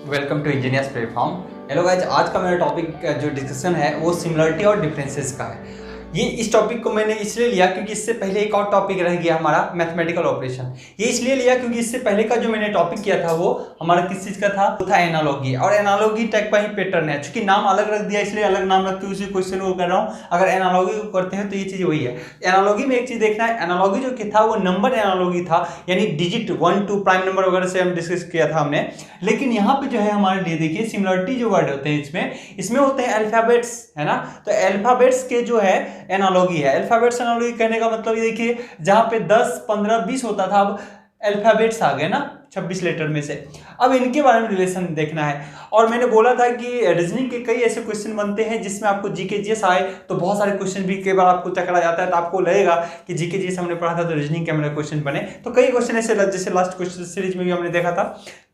Welcome to engineers platform. Hello guys, आज का मेरा टॉपिक जो डिस्कशन है वो सिमिलरिटी और डिफरेंसेस का है। ये इस टॉपिक को मैंने इसलिए लिया क्योंकि इससे पहले एक और टॉपिक रह गया हमारा मैथमेटिकल ऑपरेशन। ये इसलिए लिया क्योंकि इससे पहले का जो मैंने टॉपिक किया था वो हमारा किस चीज़ का था, वो था एनालॉजी। और एनालॉजी टाइप का ही पैटर्न है, चूंकि नाम अलग रख दिया इसलिए अलग नाम रख के उसी क्वेश्चन को कर रहा हूँ। अगर एनालॉजी को करते हैं तो ये चीज़ वही है। एनालॉजी में एक चीज़ देखना है, एनालॉजी जो कि था वो नंबर एनालॉजी था, यानी डिजिट 1 2 प्राइम नंबर वगैरह से हम डिस्कस किया था हमने। लेकिन यहाँ पे जो है हमारे लिए देखिए सिमिलरिटी जो वर्ड होते हैं इसमें होते हैं अल्फाबेट्स, है ना। तो अल्फाबेट्स के जो है एनालॉजी है। अल्फाबेट्स एनालॉजी कहने का मतलब ये देखिए, जहां पे 10 15 20 होता था, अब अल्फाबेट्स आ गए ना 26 लेटर में से। अब इनके बारे में रिलेशन देखना है। और मैंने बोला था कि रीजनिंग के कई ऐसे क्वेश्चन बनते हैं जिसमें आपको जीके जीएस आए तो बहुत सारे क्वेश्चन भी कई बार आपको चकरा जाता है, तो आपको लगेगा कि जीके जीएस हमने पढ़ा था तो रीजनिंग के हमारे क्वेश्चन बने। तो कई क्वेश्चन ऐसे जैसे लास्ट क्वेश्चन सीरीज में भी हमने देखा था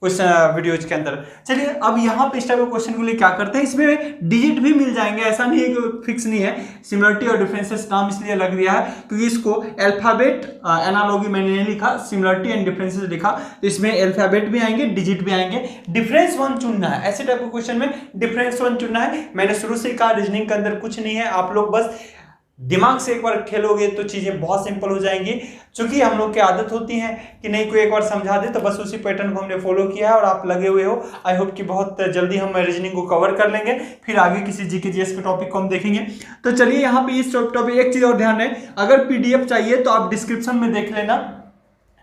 क्वेश्चन वीडियोज के अंदर। चलिए अब यहाँ पे इस टाइप के क्वेश्चन के लिए क्या करते हैं, इसमें डिजिट भी मिल जाएंगे, ऐसा नहीं है कि फिक्स नहीं है। सिमिलरिटी और डिफरेंसेस नाम इसलिए लग दिया है क्योंकि इसको अल्फाबेट एनालॉजी मैंने नहीं लिखा, सिमिलरिटी एंड डिफरेंसेस लिखा। तो इसमें अल्फाबेट भी आएंगे, डिजिट भी आएंगे। डिफरेंस वन चुनना है, ऐसे टाइप के क्वेश्चन में डिफरेंस वन चुनना है। मैंने शुरू से कहा रीजनिंग के अंदर कुछ नहीं है, आप लोग बस दिमाग से एक बार खेलोगे तो चीजें बहुत सिंपल हो जाएंगी। क्योंकि हम लोग की आदत होती है कि नहीं कोई एक बार समझा दे तो बस उसी पैटर्न को हमने फॉलो किया है और आप लगे हुए हो। आई होप कि बहुत जल्दी हम रीजनिंग को कवर कर लेंगे, फिर आगे किसी जीके जीएस के टॉपिक को हम देखेंगे। तो चलिए यहाँ पे इस टॉपिक एक चीज और ध्यान है, अगर पीडीएफ चाहिए तो आप डिस्क्रिप्शन में देख लेना,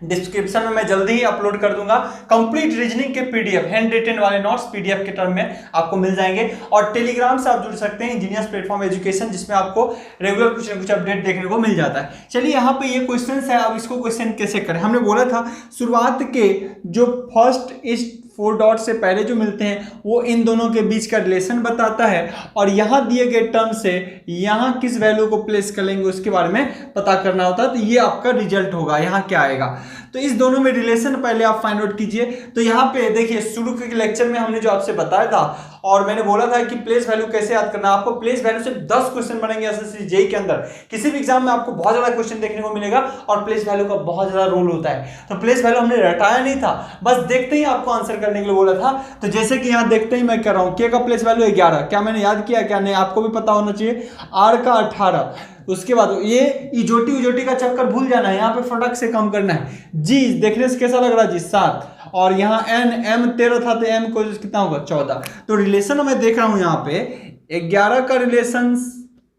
डिस्क्रिप्शन में मैं जल्दी ही अपलोड कर दूंगा कंप्लीट रीजनिंग के पीडीएफ, हैंड रिटन वाले नोट्स पीडीएफ के टर्म में आपको मिल जाएंगे। और टेलीग्राम से आप जुड़ सकते हैं, इंजीनियर्स प्लेटफॉर्म एजुकेशन, जिसमें आपको रेगुलर कुछ न कुछ अपडेट देखने को मिल जाता है। चलिए यहाँ पे ये क्वेश्चन है, अब इसको क्वेश्चन कैसे करें। हमने बोला था शुरुआत के जो फर्स्ट इस 4 डॉट से पहले जो मिलते हैं वो इन दोनों के बीच का रिलेशन बताता है, और यहाँ दिए गए टर्म से यहाँ किस वैल्यू को प्लेस कर लेंगे उसके बारे में पता करना होता है। तो ये आपका रिजल्ट होगा, यहाँ क्या आएगा। तो इस दोनों में रिलेशन पहले आप फाइंड आउट कीजिए। तो यहाँ पे देखिए शुरू के लेक्चर में हमने जो आपसे बताया था और मैंने बोला था कि प्लेस वैल्यू कैसे याद करना। आपको प्लेस वैल्यू से 10 क्वेश्चन बनेंगे एसएससी जेईई के अंदर। किसी भी एग्जाम में आपको बहुत ज्यादा क्वेश्चन देखने को मिलेगा और प्लेस वैल्यू का बहुत ज्यादा रोल होता है। तो प्लेस वैल्यू हमने रटाया नहीं था, बस देखते ही आपको आंसर करने के लिए बोला था। तो जैसे कि यहाँ देखते ही मैं कर रहा हूँ के का प्लेस वैल्यू 11, क्या मैंने याद किया क्या नहीं, आपको भी पता होना चाहिए। आर का 18, उसके बाद ये इजोटी का चक्कर भूल जाना है, यहाँ पे फटक से कम करना है। जी देखने से कैसा लग रहा है जी 7, और यहाँ एन एम 13 था तो एम को कितना होगा 14। तो रिलेशन मैं देख रहा हूं यहाँ पे 11 का रिलेशन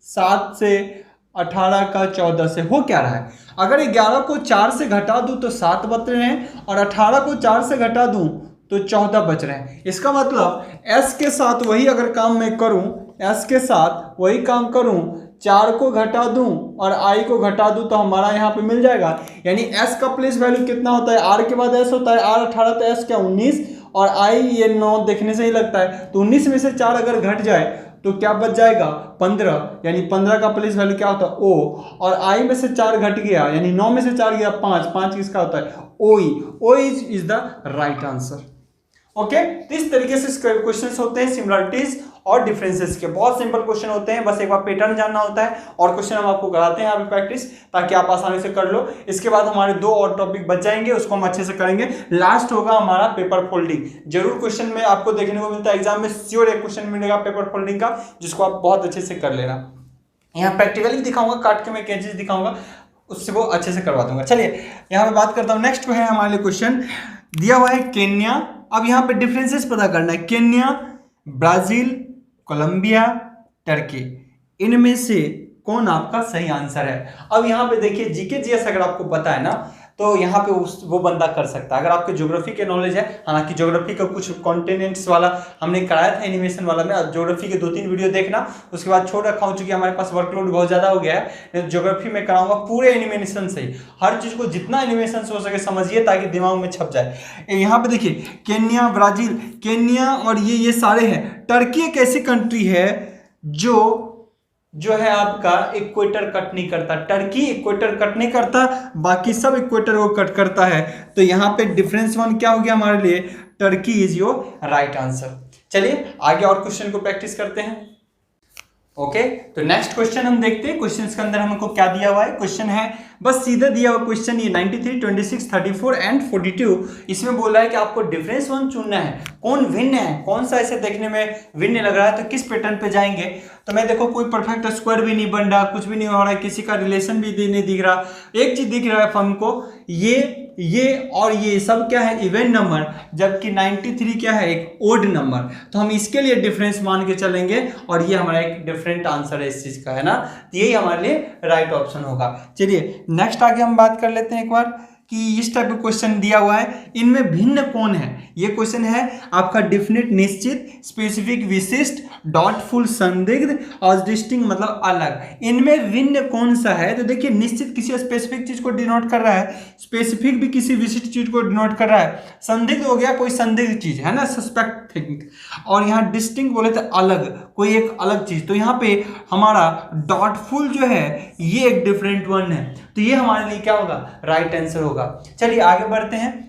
7 से, 18 का 14 से हो क्या रहा है। अगर 11 को 4 से घटा दूं तो 7 बच रहे हैं, और 18 को 4 से घटा दूं तो 14 बच रहे हैं। इसका मतलब s के साथ वही अगर काम मैं करूं, s के साथ वही काम करूं, 4 को घटा दूं और i को घटा दूं तो हमारा यहाँ पे मिल जाएगा। यानी s का प्लेस वैल्यू कितना होता है, r के बाद s होता है, r 18 तो s क्या 19, और i ये 9 देखने से ही लगता है। तो 19 में से 4 अगर घट जाए तो क्या बच जाएगा 15, यानी 15 का प्लेस वैल्यू क्या होता है o, और i में से 4 घट गया यानी 9 में से 4 गया 5, 5 किसका होता है o is the right answer. Okay, तो इस तरीके से क्वेश्चंस होते हैं सिमिलरिटीज और डिफरेंसेस के। बहुत सिंपल क्वेश्चन होते हैं, बस एक बार पैटर्न जानना होता है और क्वेश्चन हम आपको कराते हैं यहाँ पे प्रैक्टिस, ताकि आप आसानी से कर लो। इसके बाद हमारे 2 और टॉपिक बच जाएंगे, उसको हम अच्छे से करेंगे। लास्ट होगा हमारा पेपर फोल्डिंग। जरूर क्वेश्चन में आपको देखने को मिलता है एग्जाम में, श्योर एक क्वेश्चन मिलेगा पेपर फोल्डिंग का, जिसको आप बहुत अच्छे से कर लेना। यहाँ प्रैक्टिकली दिखाऊंगा, काट के मैं क्या चीज दिखाऊंगा उससे वो अच्छे से करवा दूंगा। चलिए यहाँ पे बात करता हूँ। नेक्स्ट है हमारे लिए क्वेश्चन दिया हुआ है केन्या। अब यहाँ पे डिफरेंसेस पता करना है। केन्या, ब्राजील, कोलंबिया, टर्की, इनमें से कौन आपका सही आंसर है। अब यहाँ पे देखिए जीके जीएस अगर आपको पता है ना तो यहाँ पे वो बंदा कर सकता है। अगर आपके ज्योग्राफी के नॉलेज है, हालांकि ज्योग्राफी का कुछ कॉन्टिनेंट्स वाला हमने कराया था एनिमेशन वाला में, ज्योग्राफी के 2-3 वीडियो देखना, उसके बाद छोड़ रखा हूँ चूंकि हमारे पास वर्कलोड बहुत ज्यादा हो गया है। ज्योग्राफी में कराऊंगा पूरे एनिमेशन से, हर चीज को जितना एनिमेशन से हो सके समझिए ताकि दिमाग में छप जाए। यहाँ पे देखिए केन्या, ब्राजील, केन्या और ये सारे हैं। टर्की एक ऐसी कंट्री है जो है आपका इक्वेटर कट नहीं करता। टर्की इक्वेटर कट नहीं करता, बाकी सब इक्वेटर को कट करता है। तो यहाँ पे डिफरेंस 1 क्या हो गया हमारे लिए, Turkey is your right answer. चलिए आगे और क्वेश्चन को प्रैक्टिस करते हैं। ओके, तो नेक्स्ट क्वेश्चन हम देखते हैं। क्वेश्चन के अंदर हमको क्या दिया हुआ है। क्वेश्चन है बस सीधा दिया हुआ क्वेश्चन ये 93, 26, 34 एंड 42, इसमें बोल रहा है कि आपको डिफरेंस वन चुनना है, कौन भिन्न है, कौन सा ऐसे देखने में भिन्न लग रहा है, तो किस पैटर्न पे जाएंगे। तो मैं देखो कोई परफेक्ट स्क्वायर भी नहीं बन रहा, कुछ भी नहीं हो रहा है, किसी का रिलेशन भी नहीं दिख रहा। एक चीज दिख रहा है हमको, ये और ये सब क्या है, इवन नंबर, जबकि 93 क्या है, एक ओड नंबर। तो हम इसके लिए डिफरेंस मान के चलेंगे और ये हमारा एक डिफरेंट आंसर है इस चीज का, है ना। तो यही हमारे लिए राइट ऑप्शन होगा। चलिए नेक्स्ट आगे हम बात कर लेते हैं एक बार कि इस टाइप का क्वेश्चन दिया हुआ है, इनमें भिन्न कौन है। ये क्वेश्चन है आपका डिफिनिट निश्चित, स्पेसिफिक विशिष्ट, डॉटफुल संदिग्ध और डिस्टिंक्ट मतलब अलग। इनमें भिन्न कौन सा है, तो देखिए निश्चित किसी स्पेसिफिक चीज को डिनोट कर रहा है, स्पेसिफिक भी किसी विशिष्ट चीज को डिनोट कर रहा है, संदिग्ध हो गया कोई संदिग्ध चीज है ना, सस्पेक्ट थिंग, और यहाँ डिस्टिंक्ट बोले तो अलग, कोई एक अलग चीज। तो यहाँ पे हमारा डॉटफुल जो है ये एक डिफरेंट वन है, तो ये हमारे लिए क्या होगा, राइट आंसर होगा। चलिए आगे बढ़ते हैं।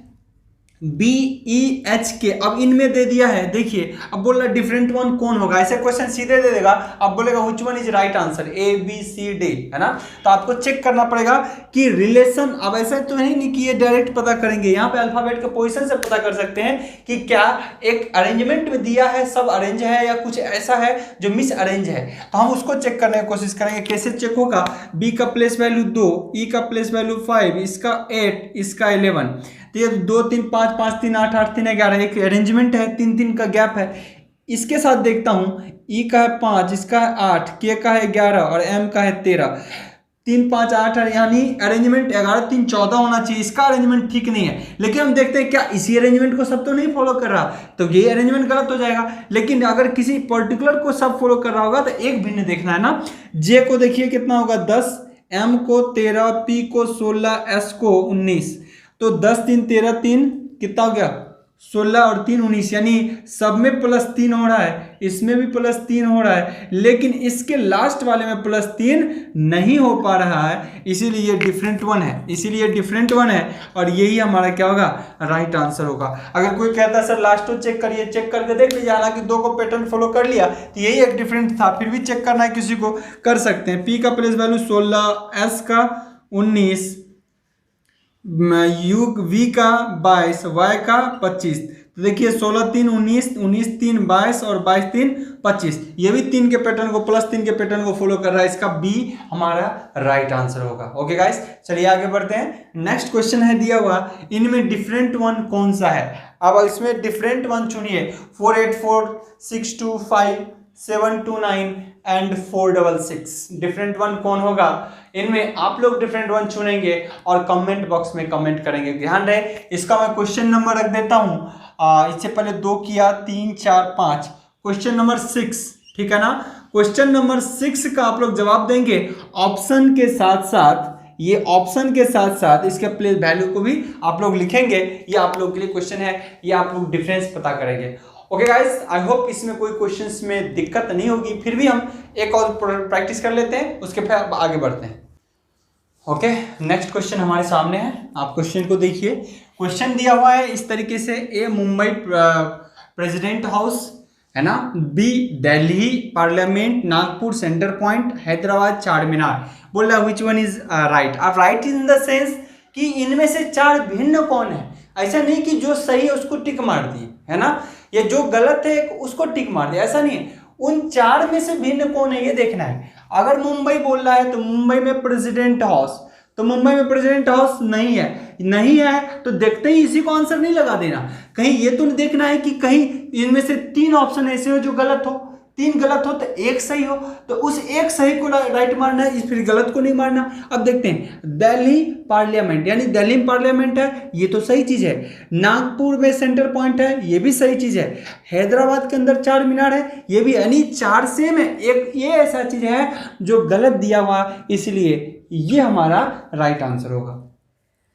BEHK अब इनमें दे दिया है, देखिए अब बोल रहा डिफरेंट वन कौन होगा, ऐसे क्वेश्चन सीधे दे देगा, अब बोलेगा which one is right answer, ABCD, है ना। तो आपको चेक करना पड़ेगा कि रिलेशन, अब ऐसा तो नहीं कि ये डायरेक्ट पता करेंगे, यहाँ पे अल्फाबेट के पोजीशन से पता कर सकते हैं कि क्या एक अरेंजमेंट में दिया है, सब अरेंज है, या कुछ ऐसा है जो मिस अरेंज है। तो हम उसको चेक करने की कोशिश करेंगे। कैसे चेक होगा, B का प्लेस वैल्यू 2, E का प्लेस वैल्यू 5, इसका 8, इसका 11, तो ये 2 3 5 5 3 8 8 3 11, एक अरेंजमेंट है, 3 3 का गैप है। इसके साथ देखता हूं, E का है 5, इसका है 8, K का है 11 और M का है 13, 3 5 8 8, यानी अरेंजमेंट 11 3 14 होना चाहिए। इसका अरेंजमेंट ठीक नहीं है, लेकिन हम देखते हैं क्या इसी अरेंजमेंट को सब तो नहीं फॉलो कर रहा, तो ये अरेंजमेंट गलत हो जाएगा। लेकिन अगर किसी पर्टिकुलर को सब फॉलो कर रहा होगा तो एक भिन्न देखना है ना। J को देखिए कितना होगा 10, M को 13, P को 16, S को 19, तो 10 3 13 3 कितना हो गया 16 और 3 19, यानी सब में +3 हो रहा है, इसमें भी +3 हो रहा है, लेकिन इसके लास्ट वाले में +3 नहीं हो पा रहा है, इसीलिए ये डिफरेंट वन है, इसीलिए डिफरेंट वन है, और यही हमारा क्या होगा, राइट आंसर होगा। अगर कोई कहता है सर लास्ट को चेक करिए, चेक करके देख लीजिए, हालांकि 2 को पैटर्न फॉलो कर लिया तो यही एक डिफरेंट था, फिर भी चेक करना है किसी को कर सकते हैं। P का प्लेस वैल्यू 16, S का 19, V का 22, Y का 25, तो देखिए 16 3 19, 19 3 22 और 22 3 25, ये भी 3 के पैटर्न को +3 के पैटर्न को फॉलो कर रहा है, इसका B हमारा राइट आंसर होगा। ओके गाइस, चलिए आगे बढ़ते हैं। नेक्स्ट क्वेश्चन है दिया हुआ, इनमें डिफरेंट वन कौन सा है। अब इसमें डिफरेंट वन चुनिए, 484 625 729 एंड 466, डिफरेंट वन कौन होगा। इनमें आप लोग डिफरेंट वन चुनेंगे और कमेंट बॉक्स में कमेंट करेंगे। ध्यान रहे, इसका मैं क्वेश्चन नंबर रख देता हूं, इससे पहले 2 किया, 3 4 5, क्वेश्चन नंबर 6, ठीक है ना। क्वेश्चन नंबर 6 का आप लोग जवाब देंगे ऑप्शन के साथ साथ, ये ऑप्शन के साथ साथ इसके प्लेस वैल्यू को भी आप लोग लिखेंगे। ये आप लोग के लिए क्वेश्चन है, ये आप लोग डिफरेंस पता करेंगे। ओके गाइस, आई होप इसमें कोई क्वेश्चंस में दिक्कत नहीं होगी, फिर भी हम एक और प्रैक्टिस कर लेते हैं, उसके फिर आगे बढ़ते हैं। ओके, नेक्स्ट क्वेश्चन हमारे सामने है, आप क्वेश्चन को देखिए। क्वेश्चन दिया हुआ है इस तरीके से, ए मुंबई प्रेसिडेंट हाउस, है ना, बी Delhi parliament, Nagpur centre point, Hyderabad Char Minar. बोल रहा व्हिच वन इज राइट। अब राइट इन द सेंस कि इनमें से 4 भिन्न कौन है, ऐसा नहीं कि जो सही है उसको टिक मार दिए, है ना, या जो गलत है उसको टिक मार दिया, ऐसा नहीं है। उन 4 में से भिन्न कौन है ये देखना है। अगर मुंबई बोल रहा है तो मुंबई में प्रेसिडेंट हाउस, तो मुंबई में प्रेसिडेंट हाउस नहीं है, नहीं है तो देखते ही इसी को आंसर नहीं लगा देना। कहीं ये तो नहीं देखना है कि कहीं इनमें से 3 ऑप्शन ऐसे हो जो गलत हो, 3 गलत हो तो 1 सही हो, तो उस 1 सही को राइट मारना है, फिर गलत को नहीं मारना। अब देखते हैं, दिल्ली पार्लियामेंट, यानी दिल्ली में पार्लियामेंट है, ये तो सही चीज है। नागपुर में सेंटर पॉइंट है, ये भी सही चीज है। हैदराबाद के अंदर चार मीनार है, ये भी, यानी 4 सेम है, एक ये ऐसा चीज है जो गलत दिया हुआ, इसलिए ये हमारा राइट आंसर होगा।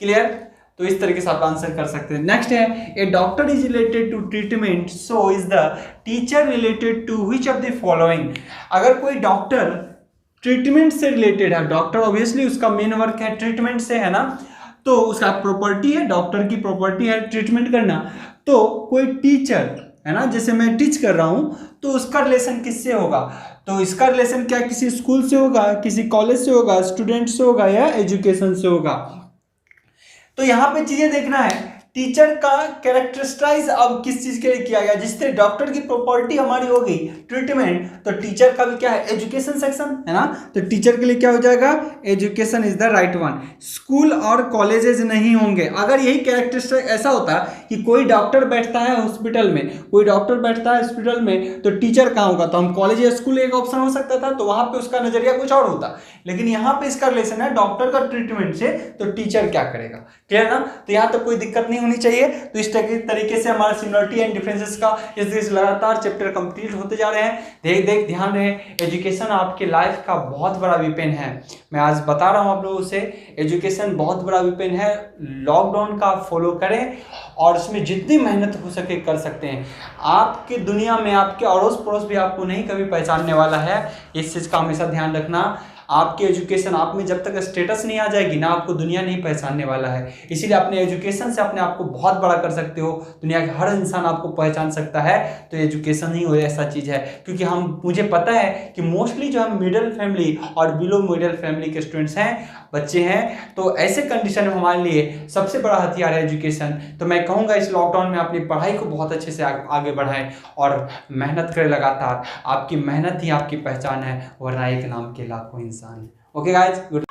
क्लियर? तो इस तरीके से आप आंसर कर सकते हैं। नेक्स्ट है, a doctor is related to treatment, so is the teacher related to which of the following. अगर कोई डॉक्टर ट्रीटमेंट से रिलेटेड है, डॉक्टर ऑब्वियसली उसका मेन वर्क है ट्रीटमेंट से, है ना, तो उसका प्रॉपर्टी है, डॉक्टर की प्रॉपर्टी है ट्रीटमेंट करना, तो कोई टीचर है ना, जैसे मैं टीच कर रहा हूँ तो उसका रिलेशन किससे होगा, तो इसका रिलेशन क्या किसी स्कूल से होगा, किसी कॉलेज से होगा, स्टूडेंट से होगा या एजुकेशन से होगा। तो यहाँ पे चीजें देखना है, टीचर का कैरेक्टरिस्टाइज अब किस चीज के लिए किया गया, जिससे डॉक्टर की प्रॉपर्टी हमारी हो गई ट्रीटमेंट, तो टीचर का भी क्या है, एजुकेशन सेक्शन, है ना, तो टीचर के लिए क्या हो जाएगा, education is the right one. School और कॉलेजेस नहीं होंगे। अगर यही कैरेक्टरिस्टिक ऐसा होता कि कोई डॉक्टर बैठता है हॉस्पिटल में, कोई डॉक्टर बैठता है हॉस्पिटल में, तो टीचर कहाँ होगा, तो हम कॉलेज या स्कूल एक ऑप्शन हो सकता था, तो वहां पे उसका नजरिया कुछ और होता। लेकिन यहाँ पे इसका रिलेशन है डॉक्टर का ट्रीटमेंट से, तो टीचर क्या करेगा, क्लियर ना। तो यहाँ तक कोई दिक्कत नहीं होनी चाहिए। तो इस तरीके से हमारा सिमिलरिटी एंड डिफरेंसेस का इस लगातार चैप्टर कंप्लीट होते जा रहे हैं। ध्यान रहे, एजुकेशन आपके लाइफ का बहुत बड़ा विपेन है। मैं आज बता रहा हूँ आप लोगों से, एजुकेशन बहुत बड़ा विपेन है। लॉकडाउन का फॉलो करें और उसमें जितनी मेहनत हो सके कर सकते हैं। आपकी दुनिया में आपके अड़ोस पड़ोस भी आपको नहीं कभी पहचानने वाला है, इस चीज़ का हमेशा ध्यान रखना। आपकी एजुकेशन आप में जब तक स्टेटस नहीं आ जाएगी ना, आपको दुनिया नहीं पहचानने वाला है। इसीलिए अपने एजुकेशन से अपने आप को बहुत बड़ा कर सकते हो, दुनिया के हर इंसान आपको पहचान सकता है। तो एजुकेशन ही वो ऐसा चीज़ है, क्योंकि मुझे पता है कि मोस्टली जो हम मिडिल फैमिली और बिलो मिडिल फैमिली के स्टूडेंट्स हैं, बच्चे हैं, तो ऐसे कंडीशन में हमारे लिए सबसे बड़ा हथियार है एजुकेशन। तो मैं कहूँगा इस लॉकडाउन में अपनी पढ़ाई को बहुत अच्छे से आगे बढ़ाएं और मेहनत करें लगातार। आपकी मेहनत ही आपकी पहचान है, वरना एक नाम के लाखों इंसान। Okay guys, good.